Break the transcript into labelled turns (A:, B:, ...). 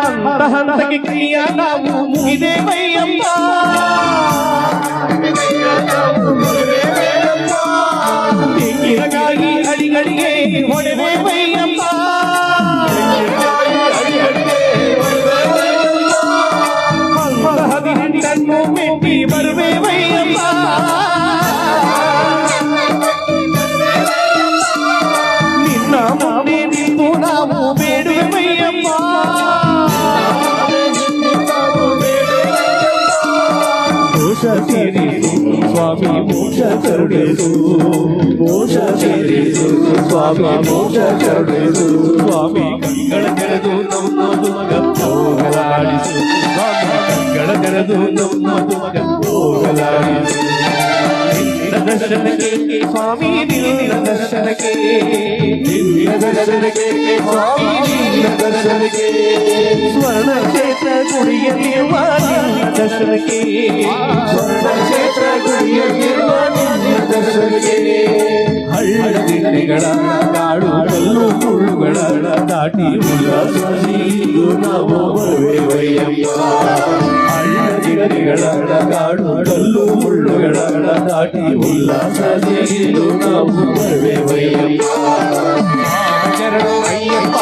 A: ಹಂತ ಹಂತಕ್ಕೆ ಕ್ರಿಯಾ ನಾವು ಮುಗಿದೇವಯ್ಯಪ್ಪ ತೆಂಗಿನಕಾಯಿ ಅಡಿಗಳಿಗೆ ಹೊಡೆದೇವಯ್ಯಪ್ಪ ಹದಿನೆಂಟನ್ನು ಮೆಟ್ಟಿ ಬರುವೇವಯ್ಯಪ್ಪ ನಿನ್ನ ಮುಂದೆ ನಿಂತು ನಾವು ಬೇಡುವೆವಯ್ಯಪ್ಪ ದೋಷ ತೀರಿಸು ಸ್ವಾಮಿ ಮೋಕ್ಷ ಕರುಣಿಸು ಮೋಕ್ಷ ತೀರಿಸು ಸ್ವಾಮಿ ಮೋಕ್ಷ ಕರುಣಿಸು ಸ್ವಾಮಿ ಕಂಗಳ ತೆರೆದು ನಮ್ಮದು ಮಗ ಹೋಗಲಾಡಿಸು ಸ್ವಾಮಿ ಕಂಗಳ ತೆರೆದು ನಮ್ಮದು ಮಗ ಹೋಗಲಾಡಿಸು ನಿನ್ನ ದರ್ಶನಕ್ಕೆ ಸ್ವಾಮಿ ನಿನ್ನ ದರ್ಶನಕ್ಕೆ ನಿನ್ನ ದರ್ಶನಕ್ಕೆ ಸ್ವಾಮಿ ನಿನ್ನ ದರ್ಶನಕ್ಕೆ ಸ್ವರ್ಣ ಕ್ಷೇತ್ರ ಗುಡಿಯಲ್ಲಿರುವ ನಿನ್ನ ದರ್ಶನಕ್ಕೆ ಸ್ವರ್ಣ ಕ್ಷೇತ್ರ ಗುಡಿಯಲ್ಲಿರುವ ನಿನ್ನ ದರ್ಶನಕ್ಕೆ ಹಳ್ಳ ದಿನಗಳ ಕಾಡು ಕಲ್ಲು ಮುಳ್ಳುಗಳ ದಾಟಿ ಉಲ್ಲಾಸಿದು ನಾವು ಬರುವೆವಯ್ಯಪ್ಪ ಹಳ್ಳ ದಿನಗಳ ಕಾಡು ಕಲ್ಲು ಮುಳ್ಳುಗಳ ದಾಟಿ ಉಲ್ಲಾಸಿದು ನಾವು ಬರುವೆವಯ್ಯಪ್ಪ ಶರಣು ಅಯ್ಯಪ್ಪ